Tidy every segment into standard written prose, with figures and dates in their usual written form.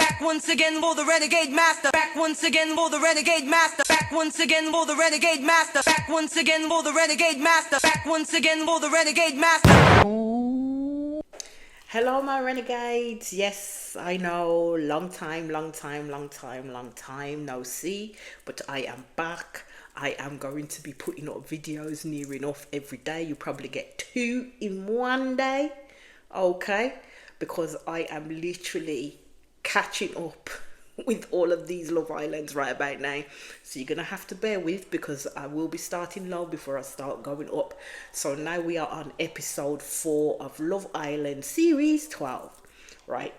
Back once again for the renegade master. Back once again for the renegade master. Back once again for the renegade master. Back once again for the renegade master. Back once again for the renegade master. Hello my renegades. Yes, I know, long time no see, but I am back. I am going to be putting up videos near enough every day. You probably get 2 in one day, okay, because I am literally catching up with all of these Love Islands right about now, so you're gonna have to bear with, because I will be starting low before I start going up. So now we are on episode 4 of Love Island series 12, right?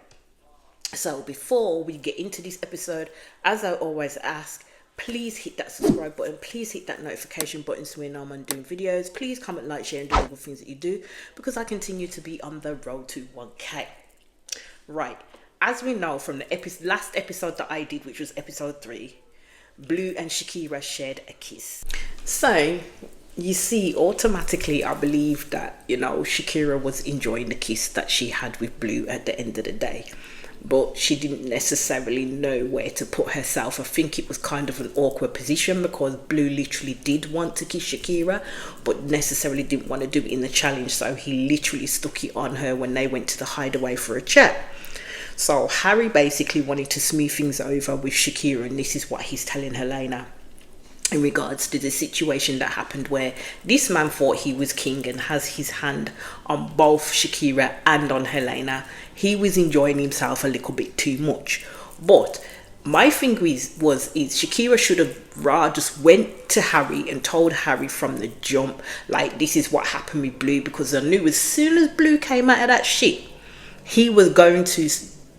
So before we get into this episode, as I always ask, please hit that subscribe button, please hit that notification button so we know I'm doing videos. Please comment, like, share and do all the things that you do, because I continue to be on the road to 1k. Right, as we know from the last episode that I did, which was episode 3, Blue and Shakira shared a kiss. So you see, automatically I believe that, you know, Shakira was enjoying the kiss that she had with Blue at the end of the day, but she didn't necessarily know where to put herself. I think it was kind of an awkward position, because Blue literally did want to kiss Shakira but necessarily didn't want to do it in the challenge, so he literally stuck it on her when they went to the hideaway for a chat. So Harry basically wanted to smooth things over with Shakira, and this is what he's telling Helena in regards to the situation that happened, where this man thought he was king and has his hand on both Shakira and on Helena. He was enjoying himself a little bit too much. But my thing is Shakira should have just went to Harry and told Harry from the jump, like, this is what happened with Blue, because I knew as soon as Blue came out of that shit, he was going to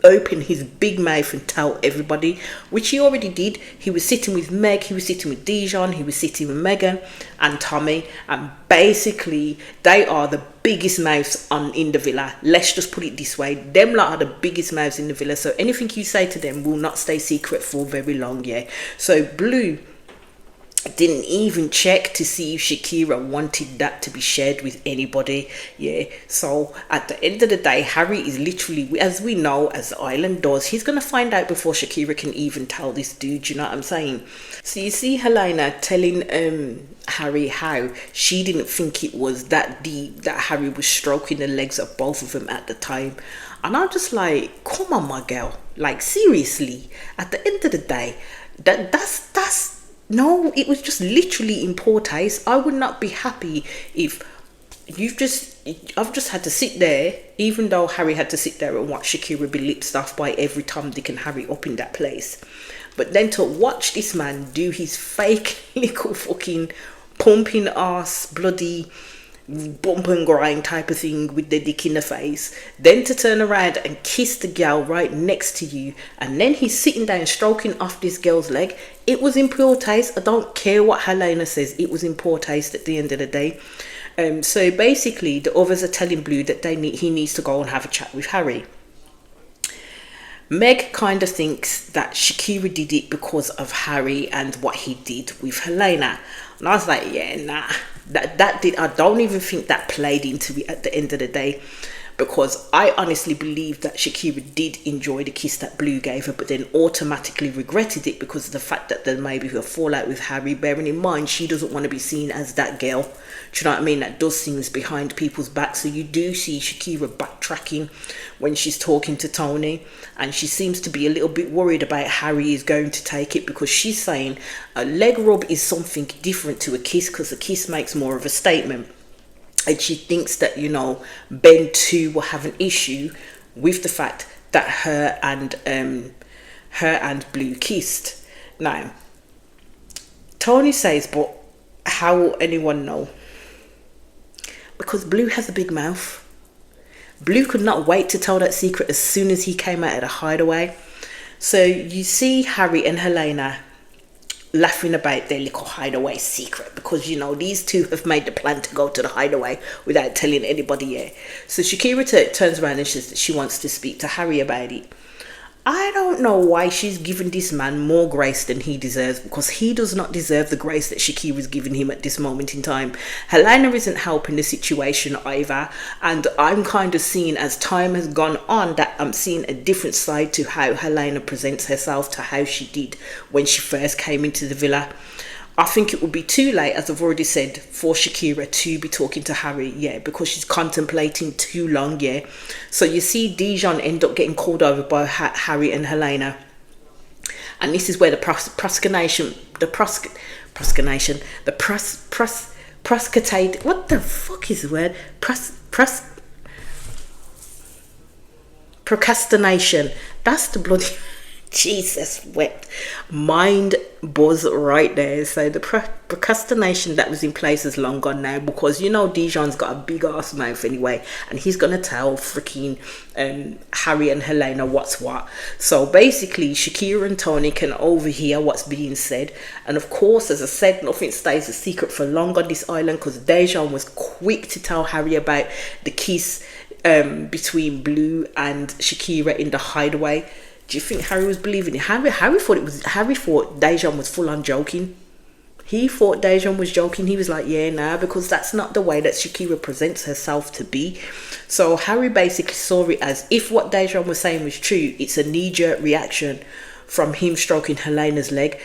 open his big mouth and tell everybody, which he already did. He was sitting with Meg, he was sitting with Dijon, he was sitting with Megan and Tommy, and basically they are the biggest mouths in the villa. Let's just put it this way, them lot are the biggest mouths in the villa, so anything you say to them will not stay secret for very long. Yeah, so Blue didn't even check to see if Shakira wanted that to be shared with anybody. Yeah, so at the end of the day, Harry is literally, as we know, as the island does, he's gonna find out before Shakira can even tell this dude, you know what I'm saying? So you see Helena telling Harry how she didn't think it was that deep, that Harry was stroking the legs of both of them at the time. And I'm just like, come on my girl, like, seriously, at the end of the day, that's no, it was just literally in poor taste. I would not be happy if I've just had to sit there, even though Harry had to sit there and watch Shakira be lip stuffed by every Tom, Dick and Harry up in that place. But then to watch this man do his fake little fucking pumping ass bloody bump and grind type of thing with the dick in the face, then to turn around and kiss the girl right next to you, and then he's sitting down stroking off this girl's leg. It was in poor taste. I don't care what Helena says, it was in poor taste at the end of the day. So basically the others are telling Blue that he needs to go and have a chat with Harry. Meg kind of thinks that Shakira did it because of Harry and what he did with Helena. And I was like, yeah, nah, that did, I don't even think that played into it at the end of the day, because I honestly believe that Shakira did enjoy the kiss that Blue gave her, but then automatically regretted it because of the fact that there may be a fallout with Harry, bearing in mind she doesn't want to be seen as that girl, do you know what I mean, that does things behind people's backs. So you do see Shakira backtracking when she's talking to Tony, and she seems to be a little bit worried about Harry is going to take it, because she's saying a leg rub is something different to a kiss, because a kiss makes more of a statement. And she thinks that, you know, Ben too will have an issue with the fact that her and Blue kissed. Now, Tony says, but how will anyone know? Because Blue has a big mouth. Blue could not wait to tell that secret as soon as he came out of the hideaway. So you see Harry and Helena laughing about their little hideaway secret, because, you know, these two have made the plan to go to the hideaway without telling anybody yet. So Shakira turns around and says that she wants to speak to Harry about it. I don't don't know why she's giving this man more grace than he deserves, because he does not deserve the grace that Shakira's giving him at this moment in time. Helena isn't helping the situation either, and I'm kind of seeing, as time has gone on, that I'm seeing a different side to how Helena presents herself to how she did when she first came into the villa. I think it would be too late, as I've already said, for Shakira to be talking to Harry, yeah, because she's contemplating too long, yeah. So you see Dijon end up getting called over by Harry and Helena. And this is where the proscunation, what the fuck is the word? Procrastination. That's the bloody... Jesus wept. Mind buzz right there. So the procrastination that was in place is long gone now, because you know Dijon's got a big ass mouth anyway, and he's gonna tell freaking Harry and Helena what's what. So basically Shakira and Tony can overhear what's being said, and of course, as I said, nothing stays a secret for long on this island, because Dijon was quick to tell Harry about the kiss between Blue and Shakira in the hideaway. Do you think Harry was believing it? Harry thought Dijon was full on joking. He thought Dijon was joking. He was like, yeah, nah, because that's not the way that Shakira presents herself to be. So Harry basically saw it as, if what Dijon was saying was true, it's a knee-jerk reaction from him stroking Helena's leg.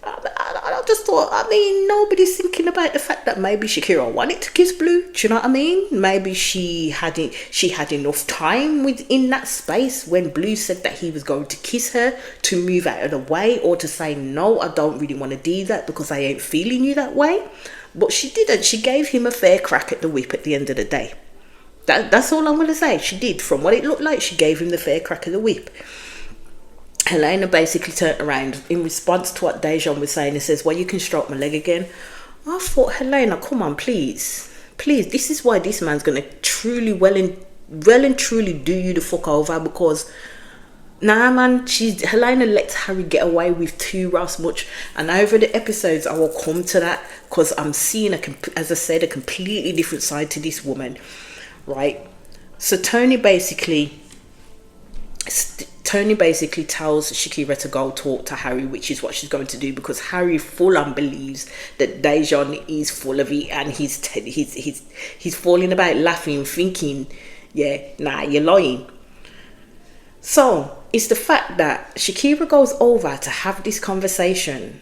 I just thought, I mean, nobody's thinking about the fact that maybe Shakira wanted to kiss Blue. Do you know what I mean? Maybe she had enough time within that space when Blue said that he was going to kiss her to move out of the way, or to say, no, I don't really want to do that because I ain't feeling you that way. But she didn't. She gave him a fair crack at the whip at the end of the day. That's all I'm going to say. She did. From what it looked like, she gave him the fair crack of the whip. Helena basically turned around in response to what Dijon was saying and says, well, you can stroke my leg again. I thought, Helena, come on, please. Please, this is why this man's going to truly, well and truly do you the fuck over, because, nah, man, Helena lets Harry get away with too much. And over the episodes, I will come to that, because I'm seeing, as I said, a completely different side to this woman, right? So Tony basically tells Shakira to go talk to Harry, which is what she's going to do, because Harry full on believes that Dijon is full of it, and he's falling about laughing, thinking, yeah, nah, you're lying. So it's the fact that Shakira goes over to have this conversation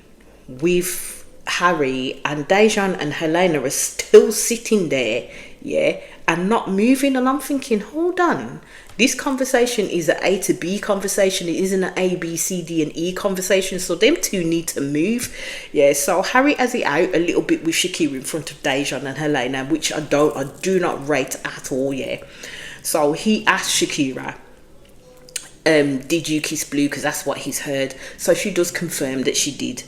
with Harry, and Dijon and Helena are still sitting there, yeah, and not moving, and I'm thinking, hold on. This conversation is an A to B conversation. It isn't an A, B, C, D, and E conversation. So them two need to move. Yeah, so Harry has it out a little bit with Shakira in front of Dijon and Helena, which I do not rate at all, yeah. So he asked Shakira, did you kiss Blue? Because that's what he's heard. So she does confirm that she did.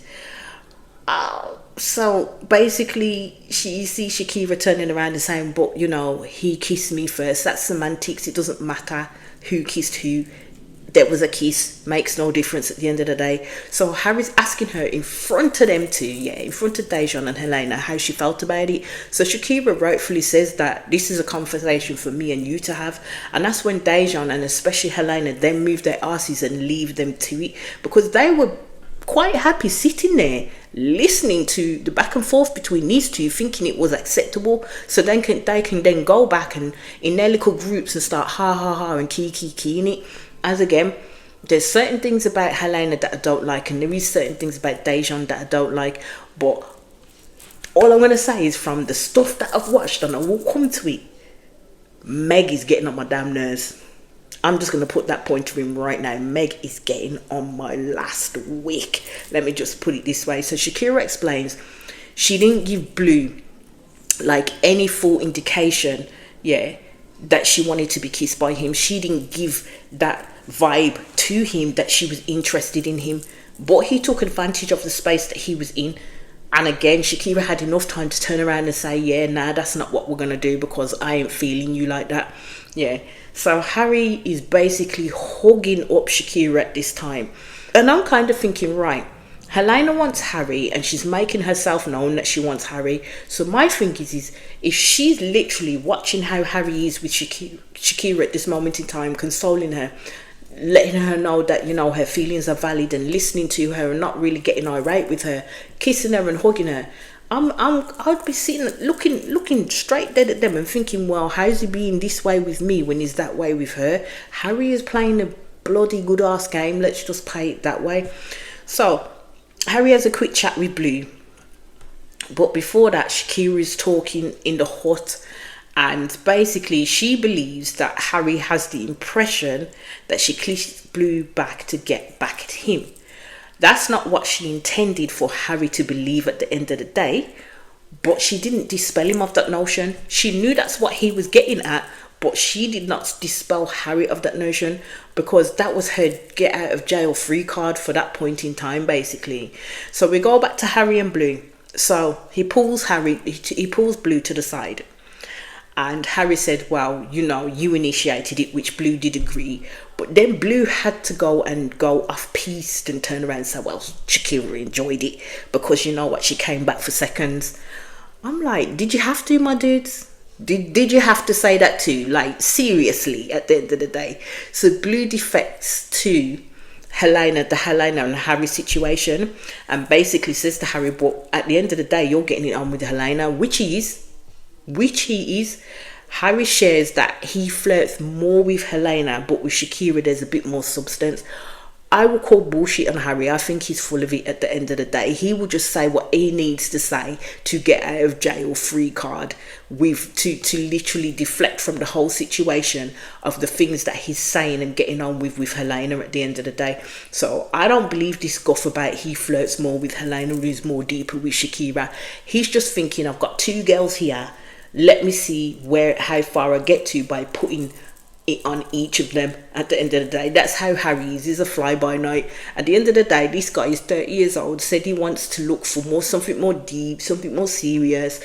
So basically, you see Shakira turning around and saying, but you know, he kissed me first. That's semantics. It doesn't matter who kissed who. There was a kiss. Makes no difference at the end of the day. So Harry's asking her in front of them two, yeah, in front of Dijon and Helena, how she felt about it. So Shakira rightfully says that this is a conversation for me and you to have. And that's when Dijon and especially Helena then move their asses and leave them to it, because they were quite happy sitting there listening to the back and forth between these two, thinking it was acceptable, so then they can then go back and in their little groups and start ha ha ha and keying it. As again, there's certain things about Helena that I don't like, and there is certain things about Dijon that I don't like, but all I'm going to say is, from the stuff that I've watched, and I will come to it, Meg is getting on my damn nerves. I'm just going to put that pointer in right now. Meg is getting on my last wick. Let me just put it this way. So Shakira explains she didn't give Blue like any full indication, yeah, that she wanted to be kissed by him. She didn't give that vibe to him that she was interested in him. But he took advantage of the space that he was in. And again, Shakira had enough time to turn around and say, yeah, nah, that's not what we're going to do, because I ain't feeling you like that. Yeah. So Harry is basically hugging up Shakira at this time. And I'm kind of thinking, right, Helena wants Harry and she's making herself known that she wants Harry. So my thing is if she's literally watching how Harry is with Shakira at this moment in time, consoling her, letting her know that, you know, her feelings are valid and listening to her and not really getting irate with her, kissing her and hugging her. I'd be sitting looking straight dead at them and thinking, well, how's he being this way with me when he's that way with her? Harry is playing a bloody good ass game. Let's just play it that way. So Harry has a quick chat with Blue, but before that, Shakira is talking in the hut, and basically she believes that Harry has the impression that she kissed Blue back to get back at him. That's not what she intended for Harry to believe at the end of the day, but she didn't dispel him of that notion. She knew that's what he was getting at, but she did not dispel Harry of that notion, because that was her get out of jail free card for that point in time, basically. So we go back to Harry and Blue. So he pulls Blue to the side. And Harry said, well, you know, you initiated it, which Blue did agree. But then Blue had to go off-piste and turn around and say, well, Shakira enjoyed it because, you know what, she came back for seconds. I'm like, did you have to, my dudes? Did you have to say that too? Like, seriously, at the end of the day. So Blue defects to Helena and Harry situation, and basically says to Harry, but at the end of the day, you're getting it on with Helena, which he is. Harry shares that he flirts more with Helena, but with Shakira there's a bit more substance. I will call bullshit on Harry. I think he's full of it at the end of the day. He will just say what he needs to say to get out of jail free card, to literally deflect from the whole situation of the things that he's saying and getting on with Helena at the end of the day. So I don't believe this guff about he flirts more with Helena, who's more deeper with Shakira. He's just thinking, I've got two girls here. Let me see how far I get to by putting it on each of them at the end of the day. That's how Harry is. He's a fly-by-night. At the end of the day, this guy is 30 years old, said he wants to look for something more deep, something more serious,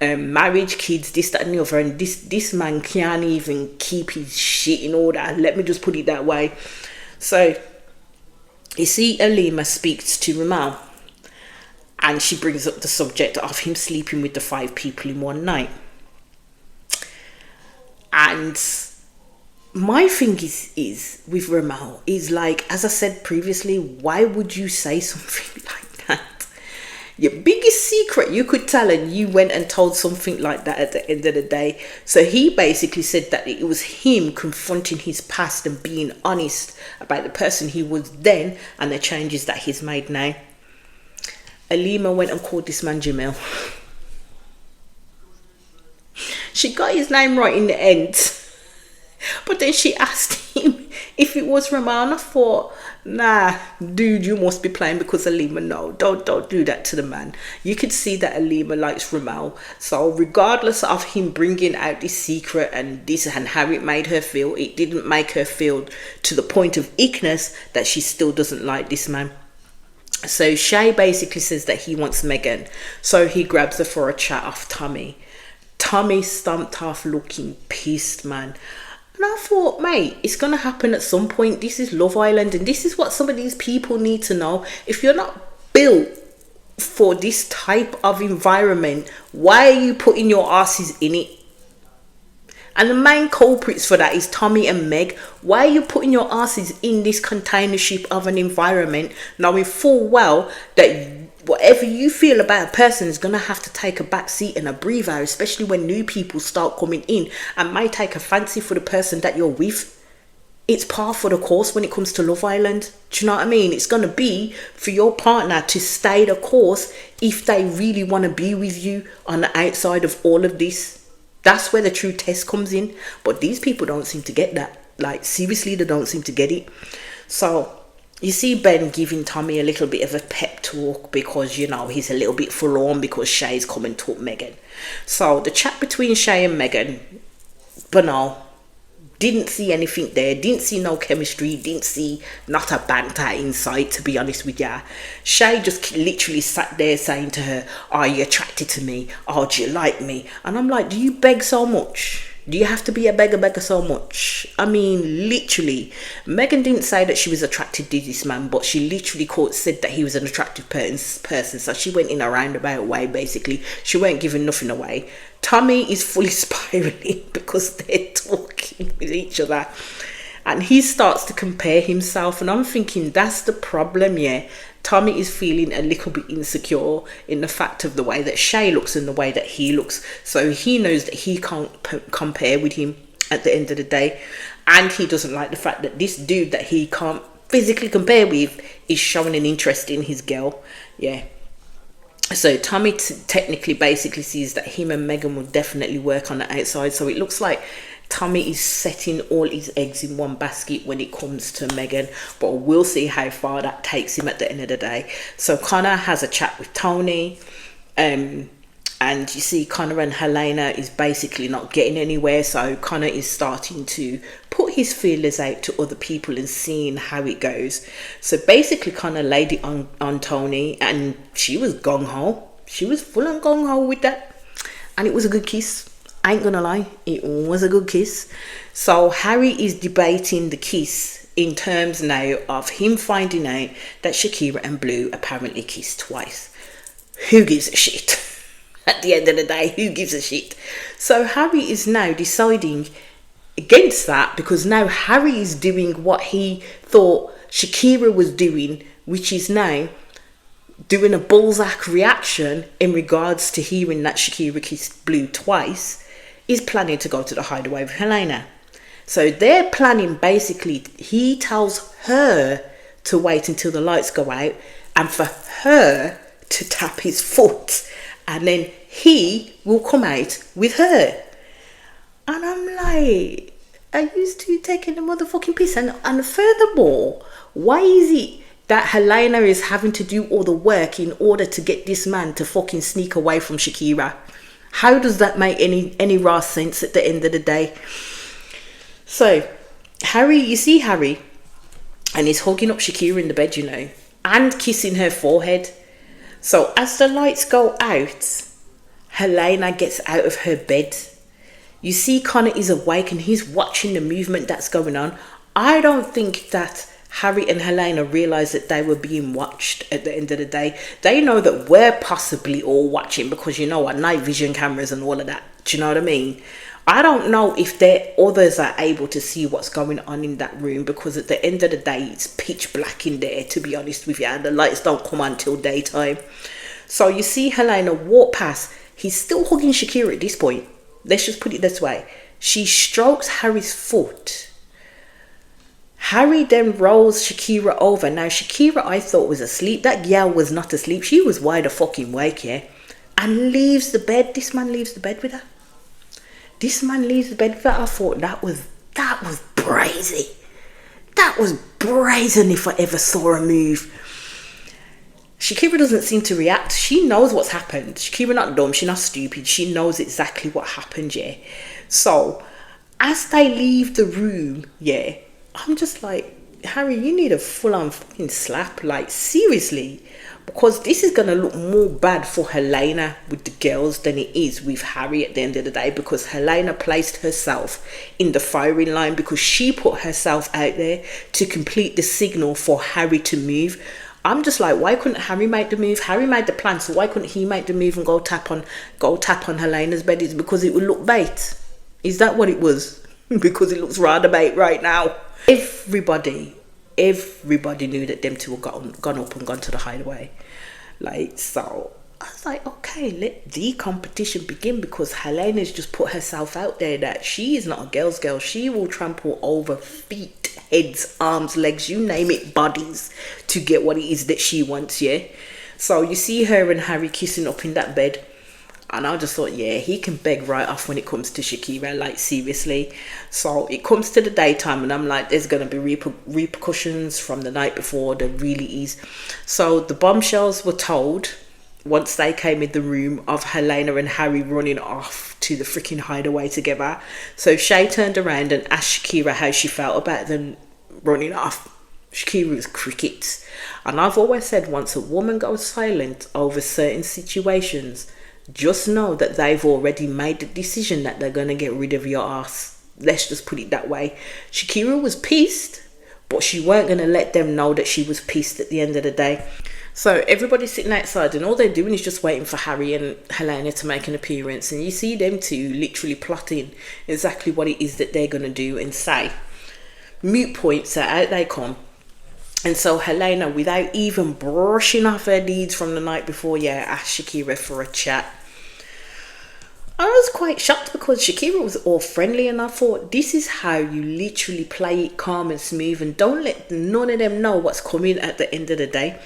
marriage, kids, this, that and the other, and this man can't even keep his shit in order. Let me just put it that way. So you see, Alima speaks to Ramal, and she brings up the subject of him sleeping with the 5 people in one night. And my thing is with Ramal is, like, as I said previously, why would you say something like that? Your biggest secret you could tell, and you went and told something like that at the end of the day. So he basically said that it was him confronting his past and being honest about the person he was then and the changes that he's made now. Alima went and called this man Jamil. She got his name right in the end. But then she asked him if it was Ramal, and I thought, nah, dude, you must be playing, because Alima, no, don't do that to the man. You could see that Alima likes Ramal. So regardless of him bringing out this secret and this and how it made her feel, it didn't make her feel to the point of ickness that she still doesn't like this man. So Shay basically says that he wants Megan. So he grabs her for a chat off Tommy. Tommy stomped off looking pissed, man. And I thought, mate, it's going to happen at some point. This is Love Island, and this is what some of these people need to know. If you're not built for this type of environment, why are you putting your asses in it? And the main culprits for that is Tommy and Meg. Why are you putting your asses in this container ship of an environment, knowing full well that whatever you feel about a person is going to have to take a back seat and a breather, especially when new people start coming in and may take a fancy for the person that you're with? It's par for the course when it comes to Love Island. Do you know what I mean? It's going to be for your partner to stay the course if they really want to be with you on the outside of all of this. That's where the true test comes in. But these people don't seem to get that. Like, seriously, they don't seem to get it. So you see Ben giving Tommy a little bit of a pep talk because, you know, he's a little bit forlorn because Shay's come and taught Megan. So the chat between Shay and Megan, banal. Didn't see anything there. Didn't see no chemistry. Didn't see not a banter inside, to be honest with ya. Shay just literally sat there saying to her, are you attracted to me? Oh, do you like me? And I'm like, do you beg so much? Do you have to be a beggar so much? I mean, literally. Megan didn't say that she was attracted to this man, but she literally said that he was an attractive person. So she went in a roundabout way, basically. She weren't giving nothing away. Tommy is fully spiraling because they're talking with each other. And he starts to compare himself, and I'm thinking that's the problem. Yeah, Tommy is feeling a little bit insecure in the fact of the way that Shay looks and the way that he looks, so he knows that he can't compare with him at the end of the day. And he doesn't like the fact that this dude that he can't physically compare with is showing an interest in his girl. Yeah, so Tommy technically basically sees that him and Megan will definitely work on the outside, so it looks like Tommy is setting all his eggs in one basket when it comes to Megan, but we'll see how far that takes him at the end of the day. So Connor has a chat with Tony, and you see Connor and Helena is basically not getting anywhere, so Connor is starting to put his feelers out to other people and seeing how it goes. So basically Connor laid it on Tony, and she was gung-ho. She was full on gung-ho with that, and it was a good kiss. I ain't gonna lie, it was a good kiss. So Harry is debating the kiss in terms now of him finding out that Shakira and Blue apparently kissed twice. Who gives a shit? At the end of the day, who gives a shit? So Harry is now deciding against that, because now Harry is doing what he thought Shakira was doing, which is now doing a Balzac reaction in regards to hearing that Shakira kissed Blue twice. Is planning to go to the hideaway with Helena. So they're planning, basically, he tells her to wait until the lights go out and for her to tap his foot, and then he will come out with her. And I'm like, are you two taking the motherfucking piss? And furthermore, why is it that Helena is having to do all the work in order to get this man to fucking sneak away from Shakira? How does that make any raw sense at the end of the day? So Harry, you see Harry, and he's hugging up Shakira in the bed, you know, and kissing her forehead. So as the lights go out, Helena gets out of her bed. You see Connor is awake and he's watching the movement that's going on. I don't think that Harry and Helena realised that they were being watched at the end of the day. They know that we're possibly all watching because, you know what, night vision cameras and all of that. Do you know what I mean? I don't know if others are able to see what's going on in that room, because at the end of the day, it's pitch black in there, to be honest with you, and the lights don't come on till daytime. So you see Helena walk past. He's still hugging Shakira at this point. Let's just put it this way. She strokes Harry's foot. Harry then rolls Shakira over. Now, Shakira, I thought, was asleep. That girl was not asleep. She was wide fucking awake, yeah? And leaves the bed. This man leaves the bed with her. This man leaves the bed with her. I thought that was brazy. That was brazen if I ever saw a move. Shakira doesn't seem to react. She knows what's happened. Shakira not dumb. She's not stupid. She knows exactly what happened, yeah? So, as they leave the room, yeah, I'm just like, Harry, you need a full-on fucking slap. Like, seriously. Because this is going to look more bad for Helena with the girls than it is with Harry at the end of the day. Because Helena placed herself in the firing line because she put herself out there to complete the signal for Harry to move. I'm just like, why couldn't Harry make the move? Harry made the plan, so why couldn't he make the move and go tap on Helena's bed? It's because it would look bait. Is that what it was? Because it looks rather bait right now. Everybody knew that them two had gone up and gone to the hideaway. Like, so I was like, okay, let the competition begin, because Helena's just put herself out there that she is not a girl's girl. She will trample over feet, heads, arms, legs, you name it, bodies, to get what it is that she wants, yeah? So you see her and Harry kissing up in that bed. And I just thought, yeah, he can beg right off when it comes to Shakira, like, seriously. So it comes to the daytime and I'm like, there's going to be repercussions from the night before. There really is. So the bombshells were told once they came in the room of Helena and Harry running off to the freaking hideaway together. So Shay turned around and asked Shakira how she felt about them running off. Shakira was crickets. And I've always said, once a woman goes silent over certain situations, just know that they've already made the decision that they're going to get rid of your ass. Let's just put it that way. Shakira was pissed, but she weren't going to let them know that she was pissed at the end of the day. So everybody's sitting outside and all they're doing is just waiting for Harry and Helena to make an appearance. And you see them two literally plotting exactly what it is that they're going to do and say. moot point, so out they come. And so Helena, without even brushing off her deeds from the night before, asked Shakira for a chat. I was quite shocked because Shakira was all friendly, and I thought, this is how you literally play it calm and smooth and don't let none of them know what's coming at the end of the day.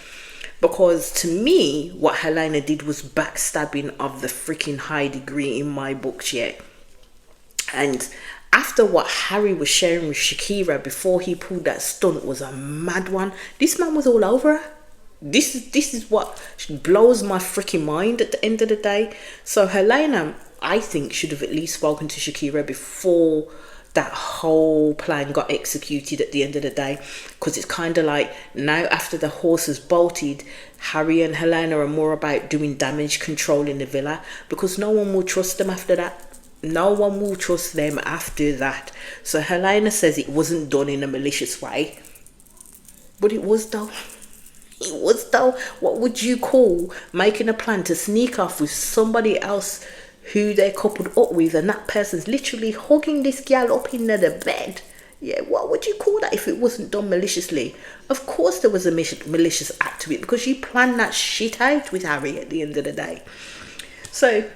Because to me, what Helena did was backstabbing of the freaking high degree in my books, And after what Harry was sharing with Shakira before he pulled that stunt was a mad one. This man was all over her. This is what blows my freaking mind at the end of the day. So Helena, I think, should have at least spoken to Shakira before that whole plan got executed at the end of the day. Because it's kind of like, now after the horse has bolted, Harry and Helena are more about doing damage control in the villa, because no one will trust them after that. No one will trust them after that. So Helena says it wasn't done in a malicious way. But it was though. It was though. What would you call making a plan to sneak off with somebody else who they're coupled up with, and that person's literally hugging this gal up into the bed? Yeah, what would you call that if it wasn't done maliciously? Of course there was a malicious act to it, because you planned that shit out with Harry at the end of the day. So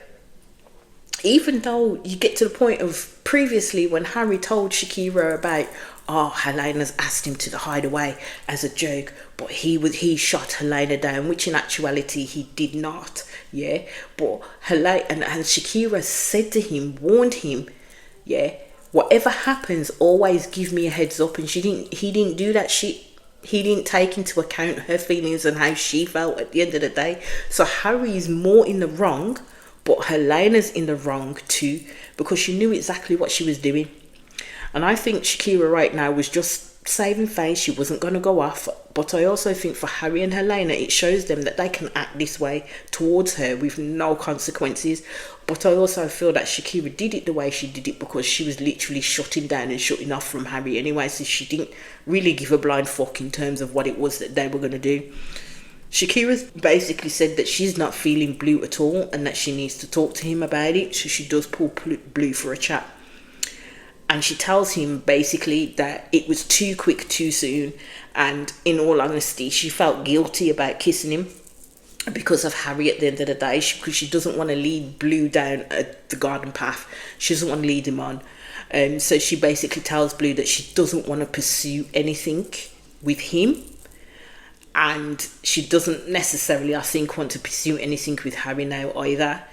even though you get to the point of previously when Harry told Shakira about, Helena's asked him to hide away as a joke, but he shot Helena down, which in actuality he did not, but Helena and Shakira said to him, warned him, whatever happens, always give me a heads up. And he didn't do that shit. He didn't take into account her feelings and how she felt at the end of the day. So Harry is more in the wrong, but Helena's in the wrong too, because she knew exactly what she was doing. And I think Shakira right now was just saving face. She wasn't going to go off. But I also think for Harry and Helena, it shows them that they can act this way towards her with no consequences. But I also feel that Shakira did it the way she did it because she was literally shutting down and shutting off from Harry anyway. So she didn't really give a blind fuck in terms of what it was that they were going to do. Shakira basically said that she's not feeling Blue at all and that she needs to talk to him about it. So she does pull Blue for a chat. And she tells him basically that it was too quick, too soon. And in all honesty, she felt guilty about kissing him because of Harry at the end of the day. Because she doesn't want to lead Blue down the garden path. She doesn't want to lead him on. So she basically tells Blue that she doesn't want to pursue anything with him. And she doesn't necessarily, I think, want to pursue anything with Harry now either.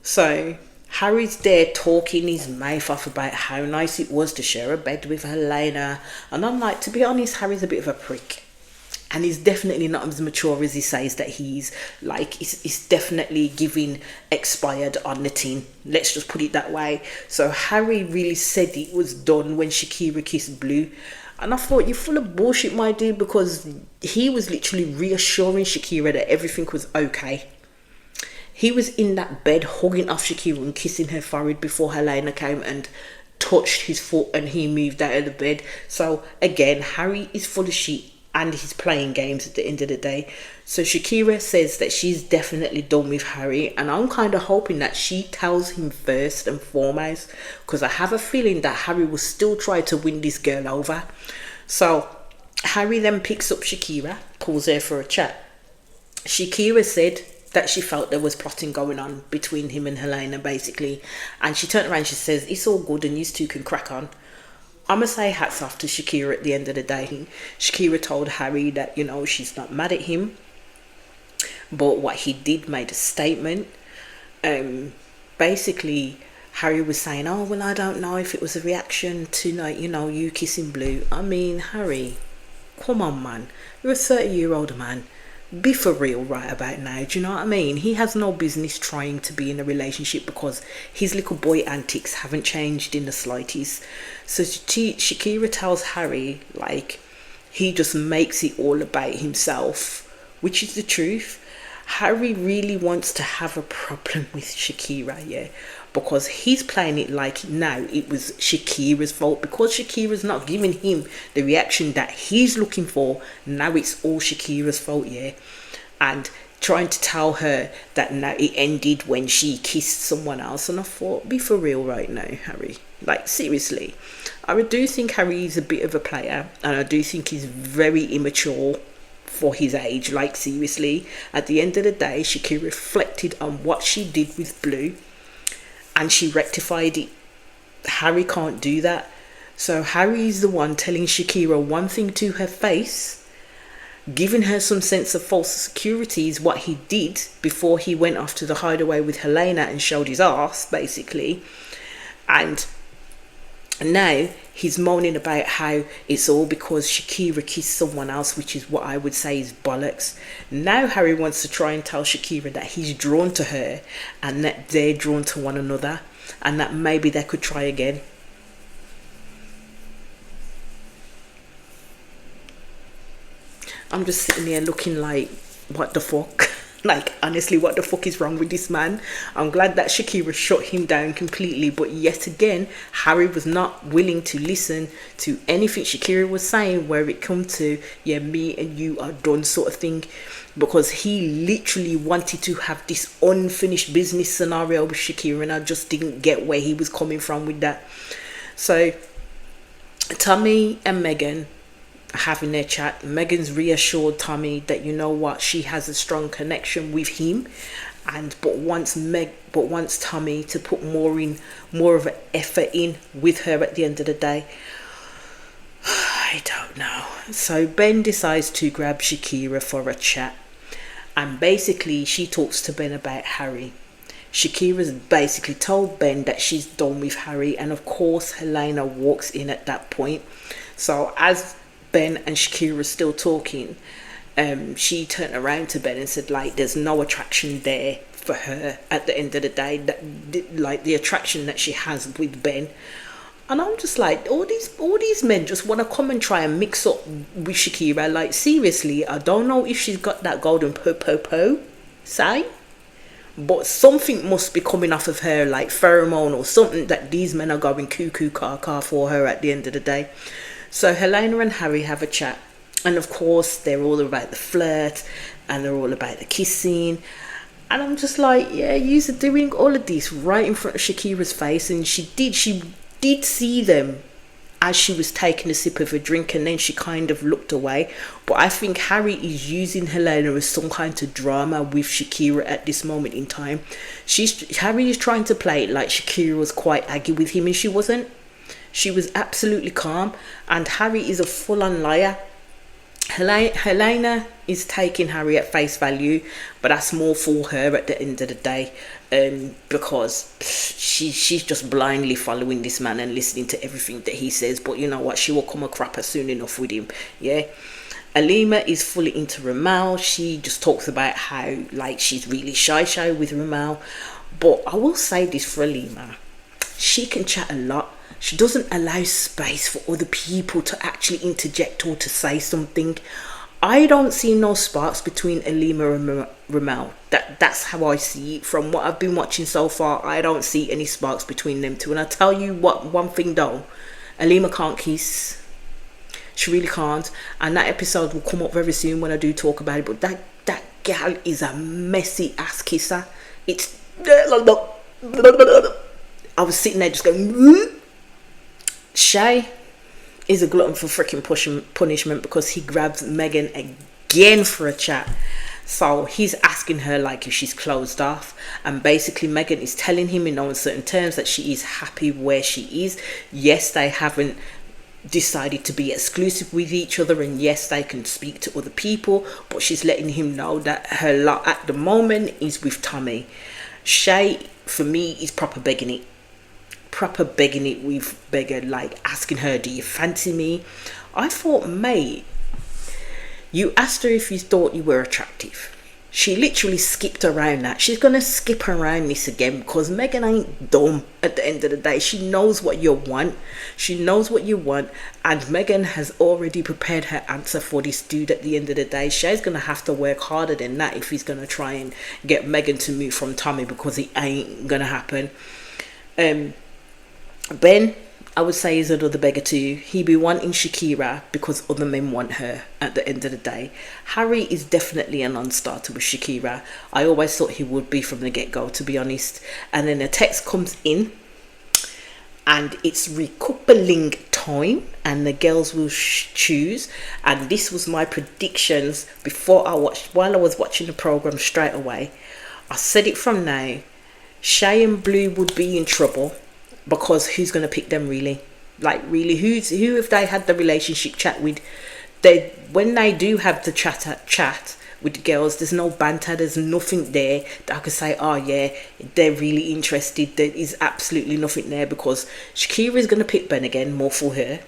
So Harry's there talking his mouth off about how nice it was to share a bed with Helena. And I'm like, to be honest, Harry's a bit of a prick. And he's definitely not as mature as he says that he's. Like, he's definitely giving expired on the tin. Let's just put it that way. So Harry really said it was done when Shakira kissed Blue. And I thought, you're full of bullshit, my dude, because he was literally reassuring Shakira that everything was okay. He was in that bed hugging off Shakira and kissing her forehead before Helena came and touched his foot and he moved out of the bed. So again, Harry is full of shit and he's playing games at the end of the day. So Shakira says that she's definitely done with Harry, and I'm kind of hoping that she tells him first and foremost, because I have a feeling that Harry will still try to win this girl over. So Harry then picks up Shakira, pulls her for a chat. Shakira said that she felt there was plotting going on between him and Helena basically, and she turned around and she says, it's all good and you two can crack on. I'm going to say hats off to Shakira at the end of the day. Shakira told Harry that, she's not mad at him, but what he did made a statement. Basically Harry was saying, I don't know if it was a reaction to you kissing Blue. I mean, Harry, come on man, you're a 30-year-old man. Be for real right about now, do you know what I mean? He has no business trying to be in a relationship because his little boy antics haven't changed in the slightest. So Shakira tells Harry, he just makes it all about himself, which is the truth. Harry really wants to have a problem with Shakira, because he's playing it like now it was Shakira's fault, because Shakira's not giving him the reaction that he's looking for. Now it's all Shakira's fault, and trying to tell her that now it ended when she kissed someone else. And I thought, be for real right now, Harry. Like, seriously. I do think Harry is a bit of a player, and I do think he's very immature for his age. Like, seriously, at the end of the day, Shakira reflected on what she did with Blue and she rectified it. Harry can't do that. So Harry is the one telling Shakira one thing to her face, giving her some sense of false security is what he did before he went off to the hideaway with Helena and showed his ass, basically. And now he's moaning about how it's all because Shakira kissed someone else, which is what I would say is bollocks. Now Harry wants to try and tell Shakira that he's drawn to her and that they're drawn to one another and that maybe they could try again. I'm just sitting here looking like, what the fuck? Like, honestly, what the fuck is wrong with this man? I'm glad that Shakira shut him down completely, but yet again, Harry was not willing to listen to anything Shakira was saying where it come to, yeah, me and you are done sort of thing, because he literally wanted to have this unfinished business scenario with Shakira, and I just didn't get where he was coming from with that. So, Tommy and Megan having their chat. Megan's reassured Tommy that, you know what, she has a strong connection with him, and but wants Tommy to put more of an effort in with her at the end of the day. I don't know. So Ben decides to grab Shakira for a chat, and basically she talks to Ben about Harry. Shakira's basically told Ben that she's done with Harry, and of course Helena walks in at that point. So as Ben and Shakira are still talking, she turned around to Ben and said, like, there's no attraction there for her at the end of the day, that like the attraction that she has with Ben. And I'm just like, all these men just want to come and try and mix up with Shakira. Like, seriously, I don't know if she's got that golden po say, but something must be coming off of her, like pheromone or something, that these men are going cuckoo car for her at the end of the day. So Helena and Harry have a chat, and of course they're all about the flirt and they're all about the kissing, and I'm just like, yeah, you're doing all of this right in front of Shakira's face, and she did see them as she was taking a sip of a drink, and then she kind of looked away. But I think Harry is using Helena as some kind of drama with Shakira at this moment in time. Harry is trying to play it like Shakira was quite aggy with him, and she wasn't. She was absolutely calm, and Harry is a full-on liar. Helena is taking Harry at face value, but that's more for her at the end of the day, because she's just blindly following this man and listening to everything that he says. But you know what, she will come a crapper soon enough with him. Yeah, Alima is fully into Ramal. She just talks about how, like, she's really shy with Ramal. But I will say this for Alima, she can chat a lot. She doesn't allow space for other people to actually interject or to say something. I don't see no sparks between Alima and Ramal. That's how I see it. From what I've been watching so far, I don't see any sparks between them two. And I tell you what, one thing though, Alima can't kiss. She really can't. And that episode will come up very soon when I do talk about it. But that gal is a messy ass kisser. It's... I was sitting there just going... Shay is a glutton for freaking punishment, because he grabs Megan again for a chat. So he's asking her like if she's closed off, and basically Megan is telling him in no uncertain terms that she is happy where she is. Yes, they haven't decided to be exclusive with each other, and yes, they can speak to other people, but she's letting him know that her lot at the moment is with Tommy. Shay, for me, is proper begging it with Megan, like asking her, do you fancy me? I thought, mate, you asked her if you thought you were attractive. She literally skipped around that. She's gonna skip around this again, because Megan ain't dumb at the end of the day. She knows what you want. And Megan has already prepared her answer for this dude at the end of the day. Shay's gonna have to work harder than that if he's gonna try and get Megan to move from Tommy, because it ain't gonna happen. Ben, I would say, is another beggar too. He be wanting Shakira because other men want her at the end of the day. Harry is definitely a non-starter with Shakira. I always thought he would be from the get-go, to be honest. And then a text comes in, and it's recoupling time, and the girls will choose. And this was my predictions before while I was watching the program straight away. I said it from now. Shay and Blue would be in trouble, because who's going to pick them really? Like, really, who if they had the relationship chat with? When they do have the chat with the girls, there's no banter, there's nothing there that I could say, oh yeah, they're really interested. There is absolutely nothing there, because Shakira is going to pick Ben again, more for her.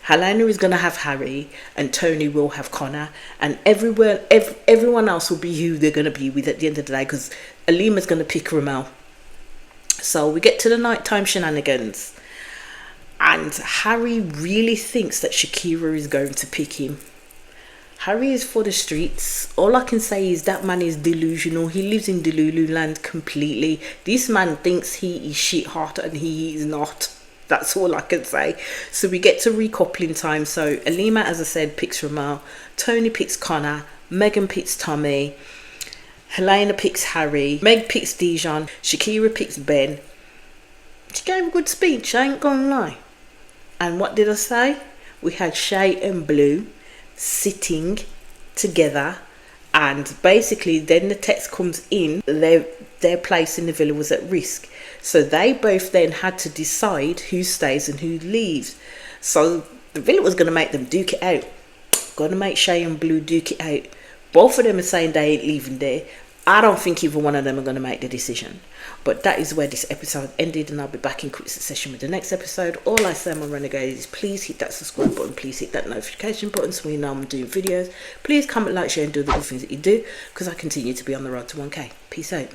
Helena is going to have Harry, and Tony will have Connor, and everyone else will be who they're going to be with at the end of the day, because Alima's going to pick Ramel. So we get to the nighttime shenanigans, and Harry really thinks that Shakira is going to pick him. Harry is for the streets. All I can say is that man is delusional. He lives in Delulu land completely. This man thinks he is shit hot, and he is not. That's all I can say. So we get to recoupling time. So Alima, as I said, picks Ramel. Tony picks Connor. Megan picks Tommy. Helena picks Harry. Meg picks Dijon. Shakira picks Ben. She gave a good speech, I ain't gonna lie. And what did I say? We had Shay and Blue sitting together, and basically then the text comes in, their place in the villa was at risk. So they both then had to decide who stays and who leaves. So the villa was going to make them duke it out. Going to make Shay and Blue duke it out. Both of them are saying they ain't leaving there. I don't think either one of them are going to make the decision. But that is where this episode ended, and I'll be back in quick succession with the next episode. All I say, my renegades, is please hit that subscribe button, please hit that notification button so we know I'm doing videos. Please comment, like, share and do the good things that you do, because I continue to be on the road to 1k. Peace out.